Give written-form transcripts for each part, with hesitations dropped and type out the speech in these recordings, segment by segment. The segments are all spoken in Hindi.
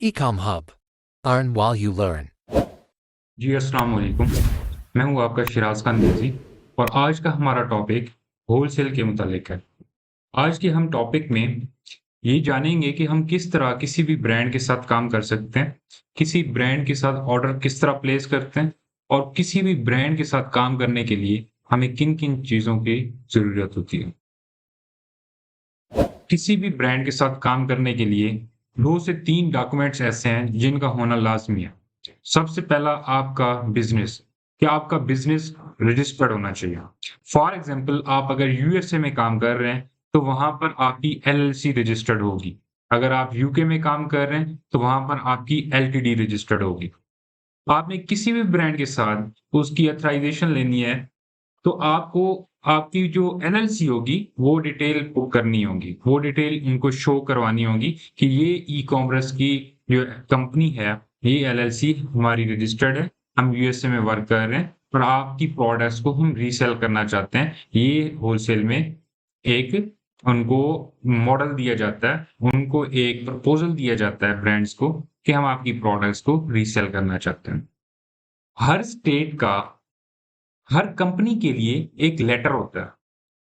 Ecom Hub. Earn while you learn. जी अस्सलाम वालेकुम। मैं हूँ आपका शिराज खान न्यूज़ी और आज का हमारा टॉपिक होलसेल के मुतालिक है। आज के हम टॉपिक में ये जानेंगे कि हम किस तरह किसी भी ब्रांड के साथ काम कर सकते हैं, किसी ब्रांड के साथ ऑर्डर किस तरह प्लेस करते हैं और किसी भी ब्रांड के साथ काम करने के लिए हमें किन-किन चीज़ों की ज़रूरत होती है। किसी भी ब्रांड के साथ काम करने के लिए 2 से 3 डॉक्यूमेंट्स ऐसे हैं जिनका होना लाज़मी है। सबसे पहला आपका बिज़नेस, क्या आपका बिज़नेस रजिस्टर्ड होना चाहिए। फॉर एग्ज़ाम्पल आप अगर यूएसए में काम कर रहे हैं, तो वहाँ पर आपकी एलएलसी रजिस्टर्ड होगी। अगर आप यूके में काम कर रहे हैं, तो वहाँ पर आपकी एलटीडी रजिस्टर्ड होगी। आपने किसी भी ब्रांड के साथ उसकी ऑथराइज़ेशन लेनी है तो आपको आपकी जो एलएलसी होगी, वो डिटेल पुट करनी होगी। वो डिटेल उनको शो करवानी होगी कि ये ई-कॉमर्स की जो कंपनी है, ये एलएलसी हमारी रजिस्टर्ड है, हम यूएसए में वर्क कर रहे हैं और आपकी प्रोडक्ट्स को हम रीसेल करना चाहते हैं। ये होलसेल में एक उनको मॉडल दिया जाता है, उनको एक प्रपोज़ल दिया जाता है ब्रांड्स को कि हम आपकी प्रोडक्ट्स को रीसेल करना चाहते हैं। हर स्टेट का हर कंपनी के लिए एक लेटर होता है,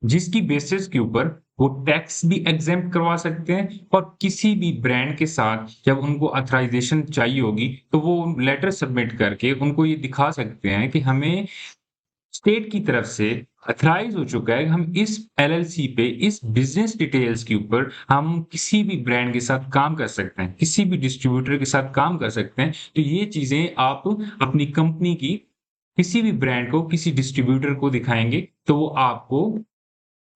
जिसकी बेसिस के ऊपर वो टैक्स भी एग्ज़ेम्प्ट करवा सकते हैं और किसी भी ब्रांड के साथ जब उनको ऑथराइज़ेशन चाहिए होगी, तो वो लेटर सबमिट करके उनको ये दिखा सकते हैं कि हमें स्टेट की तरफ से ऑथराइज़ हो चुका है, हम इस एलएलसी पे, इस बिज़नेस डिटेल्स के ऊपर हम किसी भी ब्रांड के साथ काम कर सकते हैं, किसी भी डिस्ट्रीब्यूटर के साथ काम कर सकते हैं। तो ये चीज़ें आप अपनी कंपनी की किसी भी ब्रांड को, किसी डिस्ट्रीब्यूटर को दिखाएँगे, तो वो आपको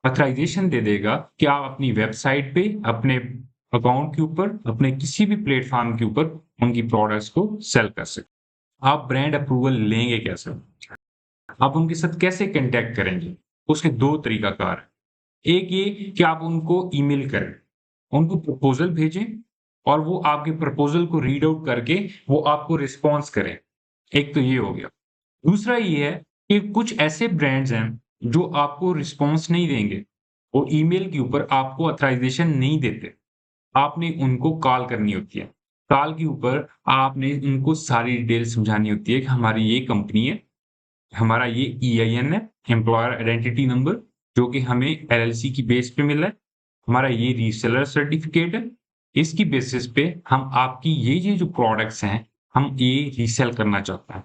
ऑथराइज़ेशन दे देगा कि आप अपनी वेबसाइट पे, अपने अकाउंट के ऊपर, अपने किसी भी प्लेटफ़ॉर्म के ऊपर उनकी प्रोडक्ट्स को सेल कर सकते। आप ब्रांड अप्रूवल लेंगे कैसे? आप उनके साथ कैसे कॉन्टैक्ट करेंगे? उसके 2 तरीकाकार हैं। एक ये कि आप उनको ईमेल करें, उनको प्रपोज़ल भेजें और वो आपके प्रपोज़ल को रीड आउट करके वो आपको रिस्पॉन्स करें। एक तो ये हो गया। दूसरा ये है कि कुछ ऐसे ब्रांड्स हैं जो आपको रिस्पॉन्स नहीं देंगे। वो ईमेल के ऊपर आपको ऑथराइज़ेशन नहीं देते। आपने उनको कॉल करनी होती है। कॉल के ऊपर आपने उनको सारी डिटेल समझानी होती है कि हमारी ये कंपनी है, हमारा ये ईआईएन है, एम्प्लॉयर आइडेंटिटी नंबर, जो कि हमें एलएलसी की बेस पे मिला है। हमारा ये रीसेलर सर्टिफ़िकेट है। इसकी बेसिस पे हम आपकी ये जो प्रोडक्ट्स हैं, हम ये रीसेल करना चाहते हैं।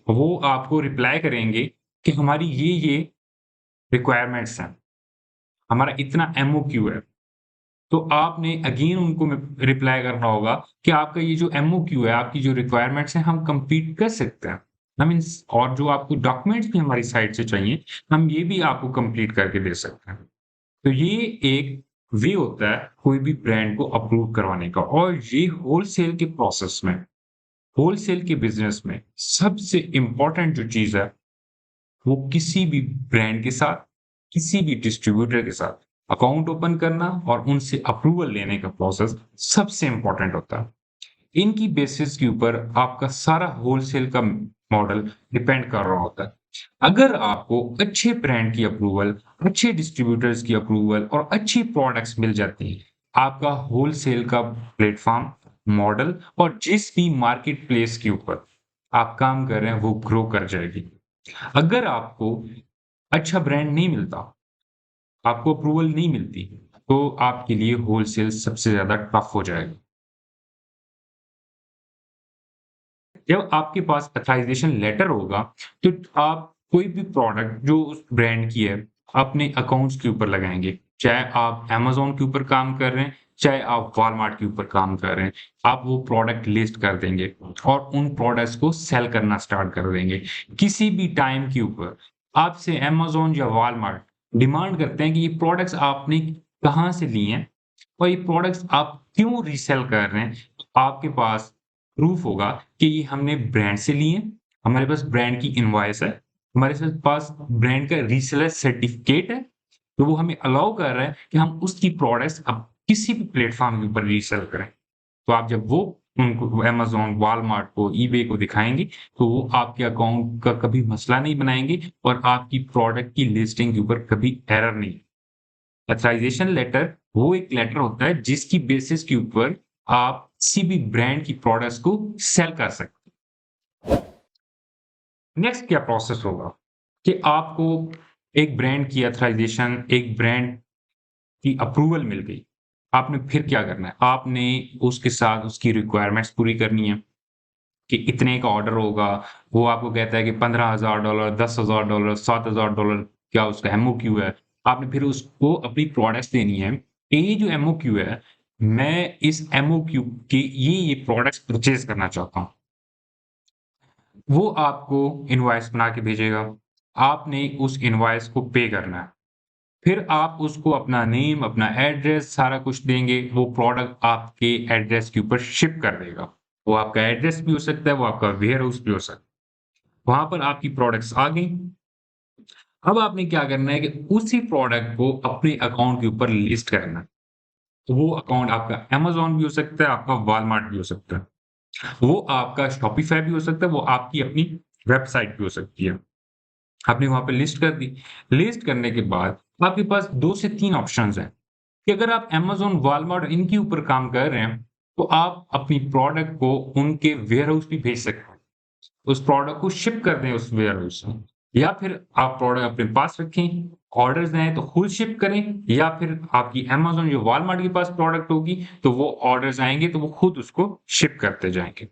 वो आपको रिप्लाई करेंगे कि हमारी ये रिक्वायरमेंट्स हैं, हमारा इतना एमओक्यू है। तो आपने अगेन उनको रिप्लाई करना होगा कि आपका ये जो एमओक्यू है, आपकी जो रिक्वायरमेंट्स हैं, हम कंप्लीट कर सकते हैं। आई मीन्स और जो आपको डॉक्यूमेंट्स भी हमारी साइड से चाहिए, हम ये भी आपको कंप्लीट करके दे सकते हैं। तो ये एक वे होता है कोई भी ब्रांड को अप्रूव करवाने का और ये होलसेल के प्रोसेस में, होलसेल के बिज़नेस में सबसे इम्पोर्टेंट जो चीज़ है वो किसी भी ब्रांड के साथ, किसी भी डिस्ट्रीब्यूटर के साथ अकाउंट ओपन करना और उनसे अप्रूवल लेने का प्रोसेस सबसे इम्पोर्टेंट होता है। इनकी बेसिस के ऊपर आपका सारा होलसेल का मॉडल डिपेंड कर रहा होता है। अगर आपको अच्छे ब्रांड की अप्रूवल, अच्छे डिस्ट्रीब्यूटर्स की अप्रूवल और अच्छी प्रोडक्ट्स मिल जाती हैं, आपका होलसेल का प्लेटफ़ॉर्म, मॉडल और जिस भी मार्केट प्लेस के ऊपर आप काम कर रहे हैं, वो ग्रो कर जाएगी। अगर आपको अच्छा ब्रांड नहीं मिलता, आपको अप्रूवल नहीं मिलती, तो आपके लिए होलसेल सबसे ज़्यादा टफ़ हो जाएगा। जब आपके पास ऑथराइज़ेशन लेटर होगा, तो आप कोई भी प्रोडक्ट जो उस ब्रांड की है, अपने अकाउंट्स के ऊपर लगाएँगे। चाहे आप अमेज़न के ऊपर काम कर रहे हैं, चाहे आप वॉलमार्ट के ऊपर काम कर रहे हैं, आप वो प्रोडक्ट लिस्ट कर देंगे और उन प्रोडक्ट्स को सेल करना स्टार्ट कर देंगे। किसी भी टाइम के ऊपर आपसे अमेज़न या वॉलमार्ट डिमांड करते हैं कि ये प्रोडक्ट्स आपने कहाँ से लिए हैं और ये प्रोडक्ट्स आप क्यों रीसेल कर रहे हैं? आपके पास प्रूफ होगा कि ये हमने ब्रांड से लिए हैं, हमारे पास ब्रांड की इनवॉइस है, हमारे पास ब्रांड का रीसेलर सर्टिफिकेट है, तो वो हमें अलाउ कर रहा है कि हम उसकी प्रोडक्ट्स अब किसी भी प्लेटफ़ॉर्म के ऊपर रीसेल करें। तो आप जब वो उनको अमेज़न, वॉलमार्ट को, ईबे को दिखाएँगे, तो वो आपके अकाउंट का कभी मसला नहीं बनाएँगे और आपकी प्रोडक्ट की लिस्टिंग के ऊपर कभी एरर नहीं। ऑथराइज़ेशन लेटर वो एक लेटर होता है जिसकी बेसिस के ऊपर आप किसी भी ब्रांड की प्रोडक्ट्स को सेल कर सकते हैं। नेक्स्ट क्या प्रोसेस होगा कि आपको एक ब्रांड की ऑथराइजेशन, एक ब्रांड की अप्रूवल मिल गई। आपने फिर क्या करना है? आपने उसके साथ उसकी रिक्वायरमेंट्स पूरी करनी है कि इतने का ऑर्डर होगा। वो आपको कहता है कि $15,000, $10,000, $7,000 क्या उसका एमओक्यू है। आपने फिर उसको अपनी प्रोडक्ट्स देनी है। ये जो एमओक्यू है, मैं इस एमओक्यू के ये प्रोडक्ट्स परचेज़ करना चाहता हूँ। वो आपको इनवॉइस बना के भेजेगा। आपने उस इनवॉइस को पे करना है। फिर आप उसको अपना नेम, अपना एड्रेस सारा कुछ देंगे, वो प्रोडक्ट आपके एड्रेस के ऊपर शिप कर देगा। वो आपका एड्रेस भी हो सकता है, वो आपका वेयरहाउस भी हो सकता है। वहाँ पर आपकी प्रोडक्ट्स आ गई। अब आपने क्या करना है कि उसी प्रोडक्ट को अपने अकाउंट के ऊपर लिस्ट करना है। तो वो अकाउंट आपका अमेज़न भी हो सकता है, आपका वॉलमार्ट भी हो सकता है। वो आपका शॉपिफ़ाई भी हो सकता है, वो आपकी अपनी वेबसाइट भी हो सकती है। आपने वहाँ पे लिस्ट कर दी। लिस्ट करने के बाद आपके पास 2 से 3 ऑप्शंस हैं कि अगर आप अमेज़न, वॉलमार्ट इनके ऊपर काम कर रहे हैं, तो आप अपनी प्रोडक्ट को उनके वेयरहाउस भी भेज सकते हैं। उस प्रोडक्ट को शिप कर दें उस वेयरहाउस में, या फिर आप प्रोडक्ट अपने पास रखें, ऑर्डर्स आएँ तो खुद शिप करें, या फिर आपकी अमेज़न या वॉलमार्ट के पास प्रोडक्ट होगी, तो वो ऑर्डर्स आएँगे तो वो खुद उसको शिप करते जाएँगे।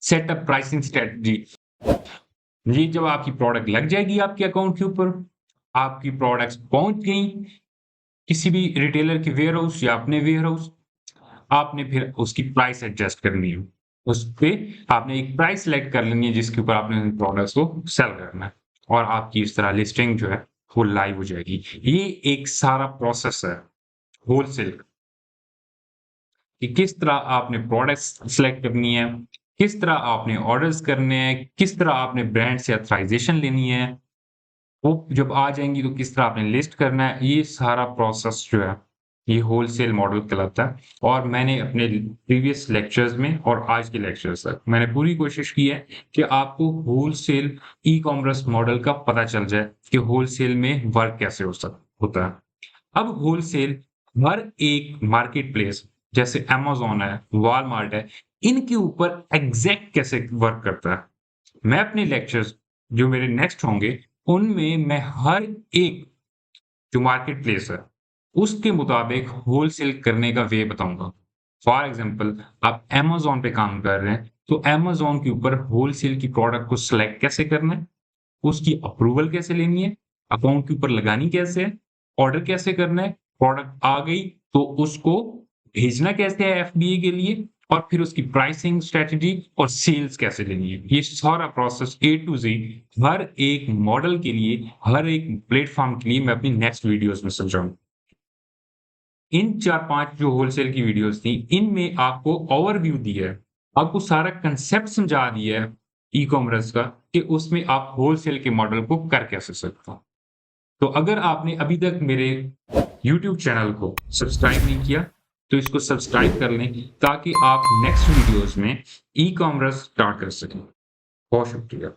Set up pricing strategy. ये जब आपकी प्रोडक्ट लग जाएगी आपके अकाउंट के ऊपर, आपकी प्रोडक्ट्स पहुँच गई किसी भी रिटेलर के वेयरहाउस या अपने वेयरहाउस, आपने फिर उसकी प्राइस एडजस्ट करनी है। उसपे आपने एक प्राइस सेलेक्ट कर लेनी है जिसके ऊपर आपने उन प्रोडक्ट्स को सेल करना है, और आपकी इस तरह लिस्टिंग जो है वो लाइव हो जाएगी। ये एक सारा प्रोसेस है होलसेल का, कि किस तरह आपने प्रोडक्ट्स सेलेक्ट करनी है, किस तरह आपने ऑर्डर्स करने हैं, किस तरह आपने ब्रांड से ऑथराइजेशन लेनी है। वो जब आ जाएँगी तो किस तरह आपने लिस्ट करना है, ये सारा प्रोसेस जो है, ये होलसेल मॉडल कहलाता है। और मैंने अपने प्रीवियस लेक्चर्स में और आज के लेक्चर्स तक मैंने पूरी कोशिश की है कि आपको होलसेल ई-कॉमर्स मॉडल का पता चल जाए कि होलसेल में वर्क कैसे होता है। अब होलसेल हर एक मार्केट प्लेस जैसे अमेज़न है, वॉलमार्ट है, इनके ऊपर एग्ज़ैक्ट कैसे वर्क करता है। मैं अपने लेक्चर्स जो मेरे नेक्स्ट होंगे, उनमें मैं हर एक जो मार्केट प्लेस है, उसके मुताबिक होलसेल करने का वे बताऊँगा। फॉर एग्ज़ाम्पल आप अमेज़न पे काम कर रहे हैं, तो अमेज़न के ऊपर होलसेल की प्रोडक्ट को सिलेक्ट कैसे करना है, उसकी अप्रूवल कैसे लेनी है, अकाउंट के ऊपर लगानी कैसे है, ऑर्डर कैसे करना है, प्रोडक्ट आ गई तो उसको भेजना कैसे है एफबीए के लिए, और फिर उसकी प्राइसिंग स्ट्रैटेजी और सेल्स कैसे लेनी है। ये सारा प्रोसेस ए टू ज़ेड हर एक मॉडल के लिए, हर एक प्लेटफ़ॉर्म के लिए मैं अपनी नेक्स्ट वीडियोज़ में समझाऊँगा। इन 4-5 जो होलसेल की वीडियोज़ थी, इनमें आपको ओवरव्यू दिया है। आपको सारा कांसेप्ट समझा दिया है ई-कॉमर्स का कि उसमें आप होलसेल के मॉडल को कर कैसे सकते हो। तो अगर आपने अभी तक मेरे यूट्यूब चैनल को सब्सक्राइब नहीं किया, तो इसको सब्सक्राइब कर लें ताकि आप नेक्स्ट वीडियोज़ में ई-कॉमर्स स्टार्ट कर सकें। बहुत शुक्रिया।